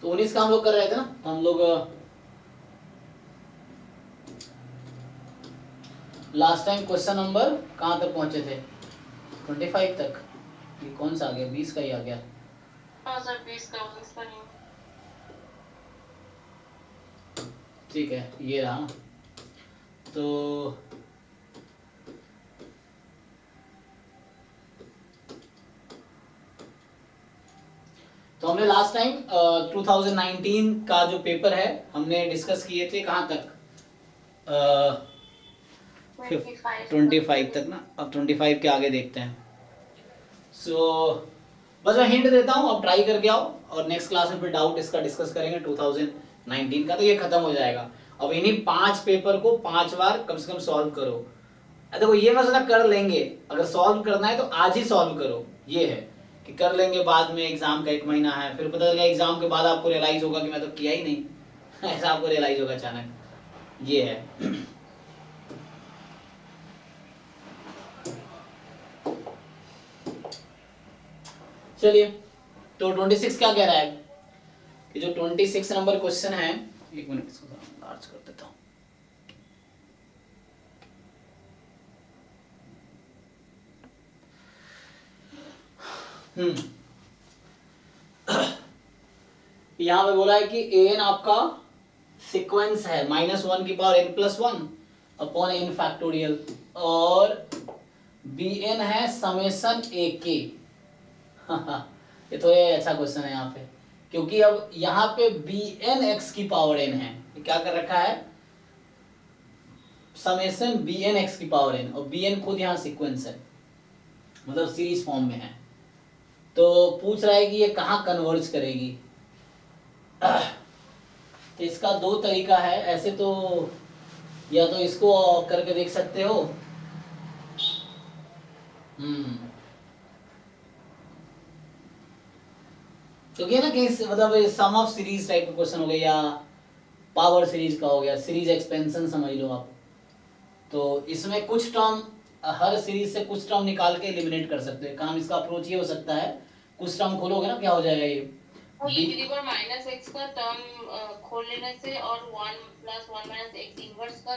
तो 19 का हम लोग कर रहे थे ना, तो हम लोग लास्ट टाइम क्वेश्चन नंबर कहाँ तक पहुंचे थे? 25 तक। ये कौन सा आ गया? 20 का ही आ गया। हाँ सर 20 का 19 का नहीं। ठीक है, ये रहा। तो हमने लास्ट टाइम 2019 का जो पेपर है हमने डिस्कस किए थे कहाँ तक? 25 तक ना। अब 25 के आगे देखते हैं। बस मैं हिंट देता हूँ, अब ट्राई करके आओ और नेक्स्ट क्लास में फिर डाउट इसका डिस्कस करेंगे 2019 का, तो ये खत्म हो जाएगा। अब इन्हीं 5 पेपर को 5 बार कम से कम सॉल्व करो। देखो ये मसला कर लेंगे, अगर सॉल्व करना है तो आज ही सॉल्व करो। ये है कि कर लेंगे बाद में, एग्जाम का 1 महीना है, फिर पता चलेगा एग्जाम के बाद आपको रियलाइज होगा कि मैं तो किया ही नहीं ऐसा आपको रियलाइज होगा अचानक, ये है। चलिए, तो 26 क्या कह रहा है कि जो 26 नंबर क्वेश्चन है, एक मिनट इसको लार्ज कर देता हूं। यहां पे बोला है कि an आपका सीक्वेंस है -1 की power n+1 upon n factorial, और bn है समेशन ak। ये थोड़ा अच्छा क्वेश्चन है यहाँ पे, क्योंकि अब यहाँ पे bn x की पावर n है, ये क्या कर रखा है? समेशन bn x की पावर n, और bn खुद यहाँ सीक्वेंस है, मतलब सीरीज फॉर्म में है। तो पूछ रहा है कि ये कहाँ कन्वर्ज करेगी। तो इसका 2 तरीका है ऐसे, तो या तो इसको करके देख सकते हो। क्योंकि ना कि मतलब सम ऑफ सीरीज टाइप का क्वेश्चन हो गया, या पावर सीरीज का हो गया, सीरीज एक्सपेंशन समझ लो आप। तो इसमें कुछ टर्म, हर सीरीज से कुछ टर्म निकाल के एलिमिनेट कर सकते हैं। काम इसका अप्रोच ये हो सकता है, कुछ टर्म खोलोगे ना, क्या हो जाएगा ये -x का टर्म खोल लेने से और 1 + 1 - x इनवर्स का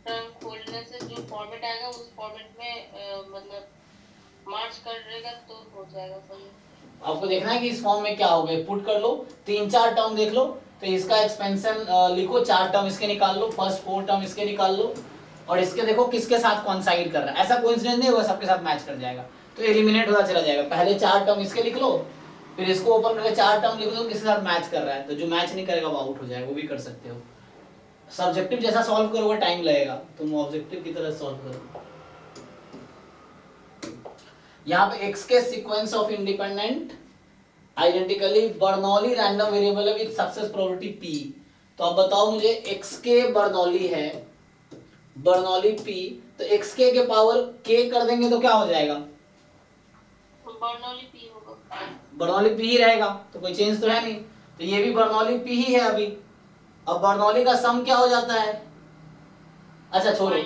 टर्म खोल लेने से जो फॉर्मेट आएगा उस फॉर्मेट में मतलब मार्च कर देगा तो हो जाएगा सही। आपको देखना है कि इस फॉर्म में क्या हो गया, पुट कर लो, 3-4 टर्म देख लो, तो इसका एक्सपेंशन लिखो, 4 टर्म इसके निकाल लो, फर्स्ट 4 टर्म इसके निकाल लो, और इसके देखो किसके साथ कॉन्साइड कर रहा है। ऐसा कोइंसिडेंस नहीं होगा, सबके साथ मैच कर जाएगा, तो एलिमिनेट होता चला जाएगा। पहले 4 टर्म इसके लिख लो, फिर इसको ओपन करके 4 टर्म लिख लो किसके साथ मैच कर रहा है, तो जो मैच नहीं करेगा वो आउट हो जाएगा। वो भी कर सकते हो। सब्जेक्टिव जैसा सॉल्व करोगे टाइम लगेगा, तुम ऑब्जेक्टिव की तरह सॉल्व करो। यहाँ पे x के sequence of independent identically Bernoulli random variable है विद सक्सेस प्रोबेबिलिटी p। तो आप बताओ मुझे, x के बर्नौली है, बर्नौली p, तो x के पावर k कर देंगे तो क्या हो जाएगा? बर्नौली p होगा, बर्नौली p ही रहेगा, तो कोई चेंज तो है नहीं। तो ये भी बर्नौली p ही है अभी। अब बर्नौली का सम क्या हो जाता है? अच्छा छोड़ो,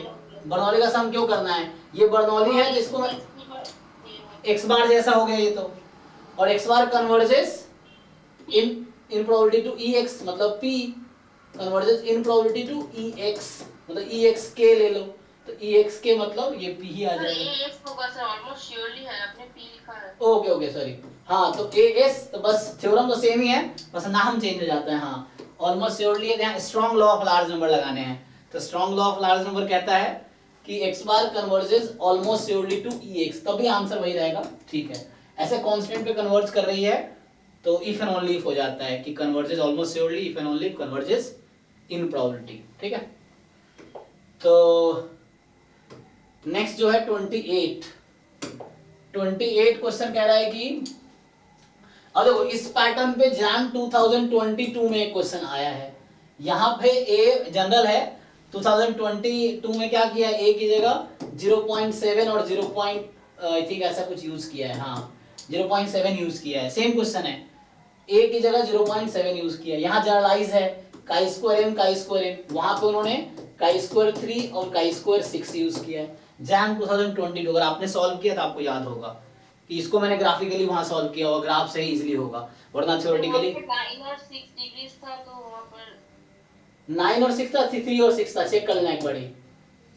बर्नौली का सम क्यों करना है, ये बर्नौली है जिसको मैं x बार जैसा हो गया ये तो, और x बार converges in probability to ex, मतलब p converges in probability to ex, मतलब ex k ले लो, तो ex k मतलब ये p ही आ जाएगा। ax होगा सर, ऑलमोस्ट श्योरली है, आपने p लिखा है। ओके ओके सॉरी, हाँ तो as, तो बस थ्योरम तो सेम ही है, बस नाम चेंज हो जाता है। हाँ ऑलमोस्ट श्योरली है, यहाँ strong law of large number लगाने हैं, तो strong law of large number कहता है कि x बार converges almost surely to ex, तभी आंसर वही रहेगा। ठीक है, ऐसे कांस्टेंट पे कन्वर्ज कर रही है तो इफ एंड ओनली हो जाता है कि converges almost surely, if and only converges in probability. ठीक है, तो नेक्स्ट जो है 28 क्वेश्चन कह रहा है कि अब देखो इस पैटर्न पे जैन 2022 में एक क्वेश्चन आया है। यहाँ पे ए जनरल है, 2022 में क्या किया है, ए की जगह 0.7 और 0. आई थिंक ऐसा कुछ यूज किया है, हाँ 0.7 यूज किया है। सेम क्वेश्चन है, ए की जगह 0.7 यूज किया है। यहाँ जनरलाइज है chi square M chi square M, वहां पे उन्होंने काई स्क्वायर 3 और काई स्क्वायर 6 यूज किया है। जैन 2022 अगर आपने सॉल्व किया तो आपको याद होगा। कि इसको मैंने ग्राफिकली वहां सॉल्व किया और ग्राफ से ही इजीली होगा, वरना थ्योरेटिकली 9 और 6 डिग्रीज था तो वहाँ पर 9 और 6 था, 3 और 6 था, चेक कर लेना एक बार ही,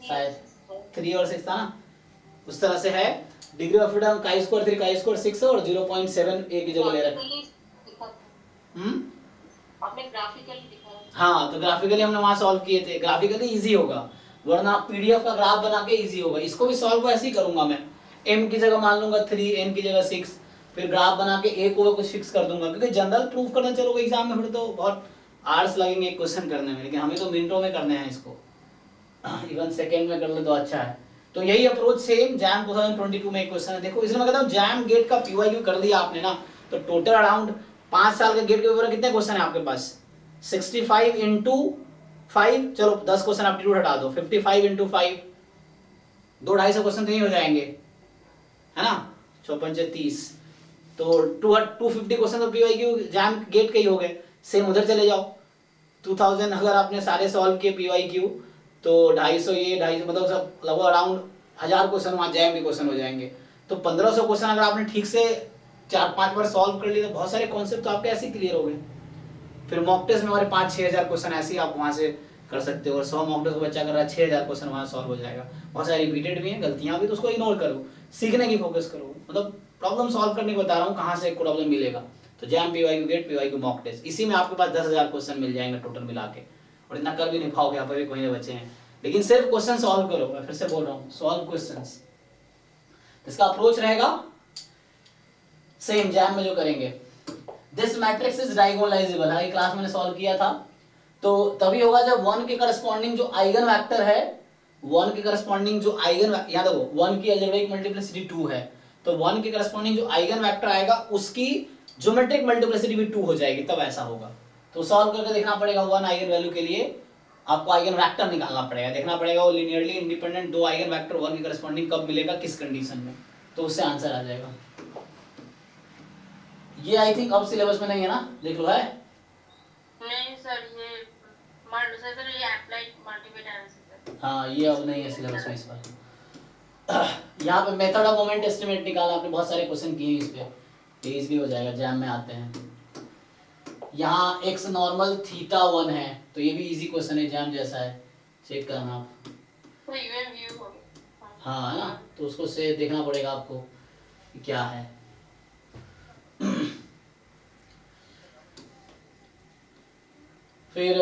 शायद 3 और 6 था ना, उस तरह से है। Degree of freedom chi square 3 chi square 6 और 0.7 ए की जगह ले रहा है। आपने ग्राफिकली दिखाया। हाँ, तो ग्राफिकली हमने वहां सॉल्व किए थे, ग्राफिकली इजी होगा, वरना पीडीएफ का ग्राफ बना के इजी होगा। इसको भी सॉल्व ऐसे ही करूंगा मैं, m की जगह मान लूंगा 3, n की जगह 6, फिर ग्राफ बना के a को कुछ फिक्स कर दूंगा, क्योंकि जनरल प्रूफ करने चलोगे एग्जाम में फिर तो बहुत आवर्स लगेंगे एक क्वेश्चन करने में, लेकिन हमें तो मिनटों में करने हैं इसको, इवन सेकेंड में कर ले तो अच्छा है। तो यही अप्रोच सेम जैम 2022 में एक क्वेश्चन है, देखो इसलिए मैं कहता हूँ जैम गेट का पीवाईक्यू कर दिया आपने ना, तो टोटल अराउंड 5 साल के गेट के ऊपर कितने क्वेश्चन है आपके पास, 65 इंटू 5, चलो 10 क्वेश्चन एप्टीट्यूड हटा दो, 55 इंटू 5, 200-250 क्वेश्चन तो नहीं हो जाएंगे, है ना, 6×5 = 30, तो 250 क्वेश्चन तो पीवाईक्यू जैम गेट के ही हो गए। सेम उधर चले जाओ, 2000 अगर आपने सारे सॉल्व किए पीवाईक्यू, तो 250 ये 250 मतलब सब लगभग अराउंड 1000 क्वेश्चन वहाँ जैम के क्वेश्चन हो जाएंगे। तो 1500 क्वेश्चन अगर आपने ठीक से 4-5 बार सॉल्व कर लिए तो बहुत सारे कॉन्सेप्ट तो आपके ऐसे ही क्लियर हो गए। फिर मॉक टेस्ट में हमारे 5-6 हज़ार क्वेश्चन ऐसे ही आप वहाँ से कर सकते हो, और 100 मॉक टेस्ट को बच्चा कर रहा है 6000 क्वेश्चन वहाँ सॉल्व हो जाएगा। बहुत सारे रिपीटेड भी हैं, गलतियाँ भी, तो उसको इग्नोर करो, सीखने की फोकस करो, मतलब प्रॉब्लम सॉल्व करने को बता रहा हूँ कहाँ से प्रॉब्लम मिलेगा। तो JAM PYQ GATE PYQ mock test, इसी में आपके पास 10,000 क्वेश्चन मिल जाएंगे टोटल मिला के, और इतना कर भी नहीं पाओगे, यहाँ पर भी कोई बच्चे हैं, लेकिन सिर्फ क्वेश्चन सॉल्व करो। मैं फिर से बोल रहा हूँ, सॉल्व क्वेश्चंस। इसका अप्रोच रहेगा सेम जैम में जो करेंगे, दिस मैट्रिक्स इज डायगोनलाइजेबल, हालांकि क्लास मैंने सॉल्व किया था, तो तभी होगा जब 1 के करस्पॉन्डिंग जो आइगन वेक्टर है, 1 के करस्पॉन्डिंग जो आइगन, याद रखो 1 की अलजेब्रिक मल्टीप्लिसिटी 2 है, तो 1 के करस्पॉन्डिंग जो आइगन वेक्टर आएगा उसकी ज्योमेट्रिक मल्टीप्लिसिटी भी 2 हो जाएगी, तब ऐसा होगा। तो सॉल्व करके देखना पड़ेगा 1 आइगन वैल्यू के लिए आपको आइगन वेक्टर निकालना पड़ेगा, देखना पड़ेगा वो लिनियरली इंडिपेंडेंट 2 आइगन वेक्टर 1 के करस्पॉन्डिंग कब मिलेगा, किस कंडीशन में, तो उससे आंसर आ जाएगा। ये आई थिंक अब सिलेबस में नहीं है ना, देख लो है? नहीं सर, ये अप्लाइड मल्टीपल एनालिसिस है। हाँ, ये अब नहीं है सिलेबस में इस बार। यहाँ पे मेथड ऑफ मोमेंट एस्टिमेट निकाला आपने, बहुत सारे क्वेश्चन किए इस पे, ये इजीली हो जाएगा, जैम में आते हैं। यहाँ x नॉर्मल थीटा 1 है, तो ये भी इजी क्वेश्चन है, जैम जैसा है, चेक करना आप। तो यूएम व्यू हो गया। हाँ है ना, तो उसको से देखना पड़ेगा आपको कि क्या है। फिर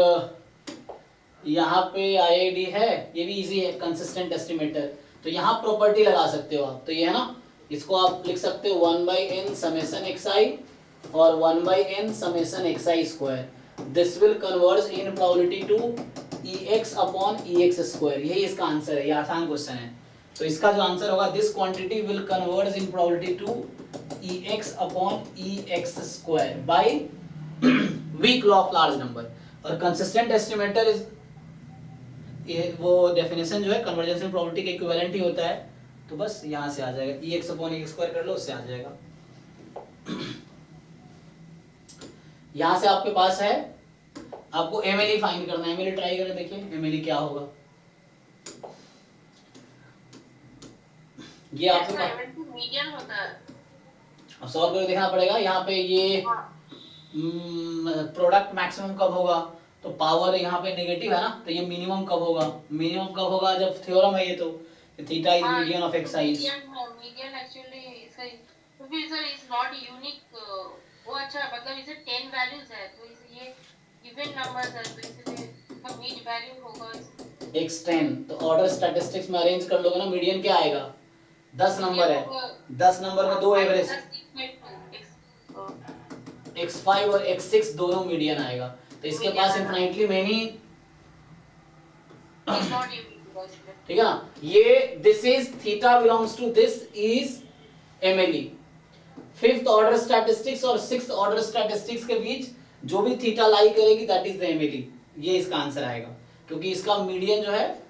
यहाँ पे आईआईडी है, ये भी इजी है, कंसिस्टेंट एस्टिमेटर, तो यहाँ प्रॉपर्टी लगा सकते हो आप, तो ये है ना, इसको आप लिख सकते हो 1/n समेशन xi और 1/n summation xi square, this will converge in probability to ex upon ex square, यही इसका आंसर है, ये आसान क्वेश्चन है। तो इसका जो आंसर होगा, this quantity will converge in probability to ex upon ex square by weak law of large number. और कंसिस्टेंट एस्टिमेटर इज, ये वो डेफिनेशन जो है कन्वर्जेंस प्रोबेबिलिटी के इक्विवेलेंट ही होता है, तो बस यहाँ से आ जाएगा, ex अपॉन ex स्क्वायर कर लो, उससे आ जाएगा। यहाँ से आपके पास है, आपको एमएलई फाइंड करना है, एमएलई ट्राई करें, देखिए एमएलई क्या होगा। ये आपके पास मीडियन होता है, अब सॉल्व करके देखना पड़ेगा। यहाँ पे ये प्रोडक्ट मैक्सिमम कब होगा, तो पावर यहाँ पे नेगेटिव है ना, तो ये मिनिमम कब होगा, मिनिमम कब होगा जब थ्योरम है ये, तो theta is median of x I. Median actually सही, तो फिर सर इज नॉट यूनिक, वो अच्छा मतलब इसे 10 वैल्यूज है, तो इसे ये इवन नंबर्स है, तो इसलिए मीड वैल्यू होगा x10, तो ऑर्डर स्टैटिस्टिक्स में अरेंज कर लोगे ना, मीडियन क्या आएगा, 10 नंबर है, 10 नंबर में 2 एवरेज, x5 और x6 दोनों मीडियन आएगा, तो इसके पास इनफाइनाइटली मेनी, ठीक है ना, ये this is theta belongs to this is MLE, fifth order statistics और सिक्स्थ ऑर्डर स्टैटिस्टिक्स के बीच जो भी थीटा लाई करेगी दैट इज द एमएलई, ये इसका आंसर आएगा, क्योंकि इसका मीडियन जो है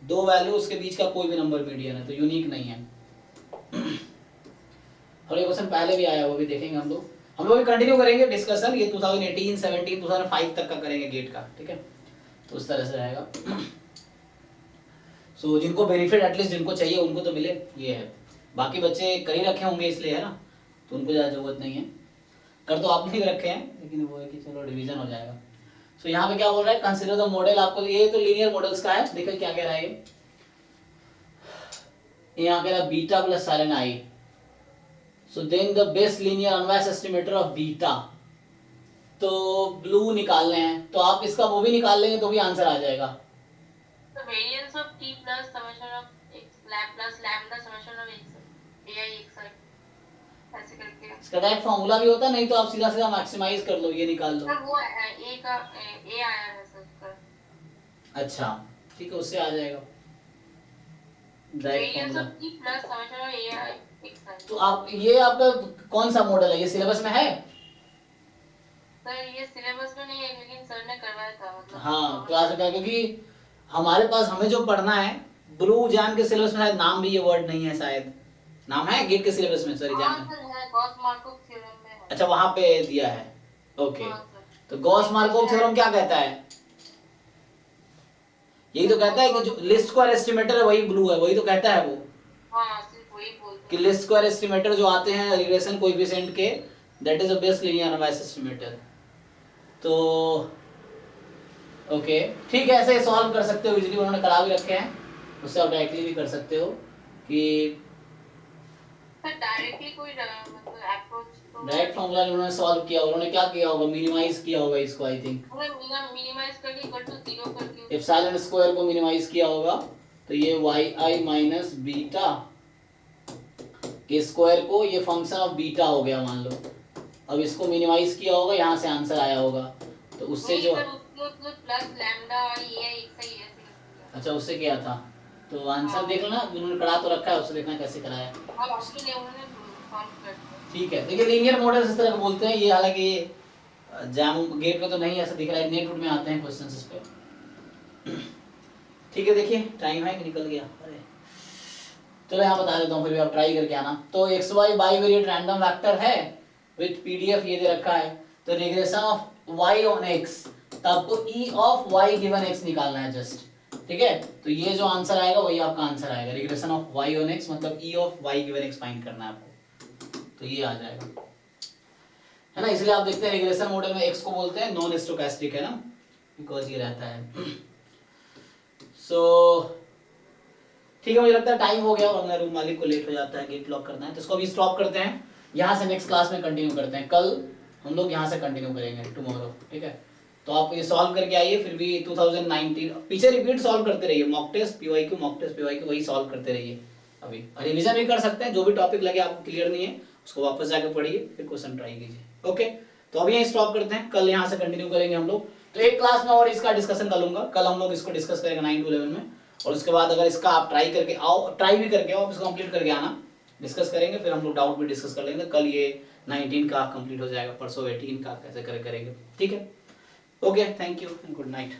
2 वैल्यू, उसके बीच का कोई भी नंबर मीडियन है, तो यूनिक नहीं है। और ये क्वेश्चन पहले भी आया, वो भी देखेंगे हम लोग भी कंटिन्यू करेंगे डिस्कशन, ये 2018, 17, 2005 तक का करेंगे गेट का, ठीक है, तो उस तरह से रहेगा। सो जिनको बेनिफिट एटलीस्ट जिनको चाहिए उनको तो मिले, ये है। बाकी बच्चे कर ही रखे होंगे इसलिए, है ना, तो उनको ज़्यादा जरूरत नहीं है। कर तो आपने भी रखे हैं, लेकिन वो है कि चलो रिवीजन हो जाएगा। सो यहाँ पे क्या बोल रहा है, कंसिडर द मॉडल। आपको ये तो लीनियर मॉडल्स का है, देखो क्या कह रहा है ये यहाँ कह रहा है beta plus sign I. So then the best linear unbiased estimator of beta. तो ब्लू निकालने हैं, तो आप इसका वो भी निकाल लेंगे तो भी आंसर आ जाएगा। The variance of t plus summation of x plus lambda summation of x ai xi ऐसे करके। इसका डायरेक्ट फॉर्मूला भी होता है, नहीं तो आप सीधा सीधा मैक्सिमाइज कर लो, ये निकाल लो। सर वो a का a आया है सर का। अच्छा ठीक है, उससे आ जाएगा direct variance formula. of t plus summation of ai xi। तो आप ये आपका कौन सा मॉडल है, ये सिलेबस में है? सर ये सिलेबस में नहीं है, लेकिन सर ने करवाया था मतलब। हाँ क्लास का, क्योंकि हमारे पास हमें जो पढ़ना है ब्लू जैम के सिलेबस में शायद नाम भी ये वर्ड नहीं है, शायद नाम है गेट के सिलेबस में, सॉरी जैम में। गॉस मार्कोव थ्योरम में है। अच्छा वहां पे दिया है, ओके। हाँ, सर। तो गॉस मार्कोव थ्योरम क्या कहता है? यही तो कहता है कि जो लिस्ट स्क्वायर एस्टिमेटर है वही ब्लू है, वही तो कहता है वो हाँ सिर्फ वही बोलते कि हैं। लिस्ट स्क्वायर एस्टिमेटर जो आते हैं रिग्रेशन कोएफिशिएंट के, that is the best linear unbiased estimator. तो ओके ठीक है, ऐसे सॉल्व कर सकते हो इजीली, उन्होंने करा भी रखे हैं, उससे आप डायरेक्टली भी कर सकते हो कि सर डायरेक्टली कोई मतलब अप्रोच तो डायरेक्ट फॉर्मूला उन्होंने सॉल्व किया, उन्होंने क्या किया होगा, मिनिमाइज किया होगा इसको, आई थिंक मिनिमाइज करके इक्वल टू 0 करके एप्सिलॉन स्क्वायर को मिनिमाइज किया होगा। तो ये yi माइनस बीटा के स्क्वायर को, ये फंक्शन ऑफ बीटा हो गया मान लो, अब इसको मिनिमाइज किया होगा, यहाँ से आंसर आया होगा। तो उससे जो प्लस लैम्डा और ये एक सही है। अच्छा उससे किया था, तो आंसर देख लेना, उन्होंने करा तो रखा है, उससे देखना कैसे कराया। अब ऑप्शन है उन्होंने सॉल्व कर दिया। ठीक है, देखिए लीनियर मॉडल्स इस तरह के बोलते हैं ये, हालांकि जैम गेट पे तो नहीं ऐसा दिख रहा है, नेट में आते हैं क्वेश्चंस इस पे। ठीक है देखिए टाइम है कि निकल गया, अरे चलो यहाँ बता देता हूँ, फिर भी आप ट्राई करके आना। तो X Y bivariate random vector है विद पीडीएफ ये दे रखा है। तो regression of y on x, तो आपको e of y given x निकालना है जस्ट, ठीक है। तो ये जो आंसर आएगा वही आपका आंसर आएगा, regression of y on x मतलब e of y given x find करना है आपको, तो ये आ जाएगा, है ना। इसलिए आप देखते हैं रिग्रेशन मॉडल में x को बोलते हैं नॉन स्टोकेस्टिक, है ना, बिकॉज ये रहता है। सो ठीक है, मुझे लगता है टाइम हो गया और रूम मालिक को लेट हो जाता है, गेट लॉक करना है, तो इसको अभी स्टॉप करते हैं, यहाँ से नेक्स्ट क्लास में कंटिन्यू करते हैं, कल हम लोग यहाँ से कंटिन्यू करेंगे टुमारो, ठीक है। तो आप ये सॉल्व करके आइए, फिर भी 2019 पीछे रिपीट सॉल्व करते रहिए, mock test PYQ mock test PYQ वही सॉल्व करते रहिए अभी, और रिवीजन भी कर सकते हैं, जो भी टॉपिक लगे आपको क्लियर नहीं है उसको वापस जाके पढ़िए, फिर क्वेश्चन ट्राई कीजिए, ओके। तो अभी यहीं स्टॉप करते हैं, कल यहाँ से कंटिन्यू करेंगे हम लोग। तो एक क्लास में और इसका डिस्कशन कर लूंगा, कल हम लोग इसको डिस्कस करेंगे 9 to 11 में, और उसके बाद अगर इसका आप ट्राई करके आओ, ट्राई भी करके आओ, इसको कंप्लीट करके आना, डिस्कस करेंगे, फिर हम लोग डाउट भी डिस्कस कर लेंगे। कल ये 19 का कंप्लीट हो जाएगा, परसों 18 का कैसे करेंगे, ठीक है। Okay thank you and good night.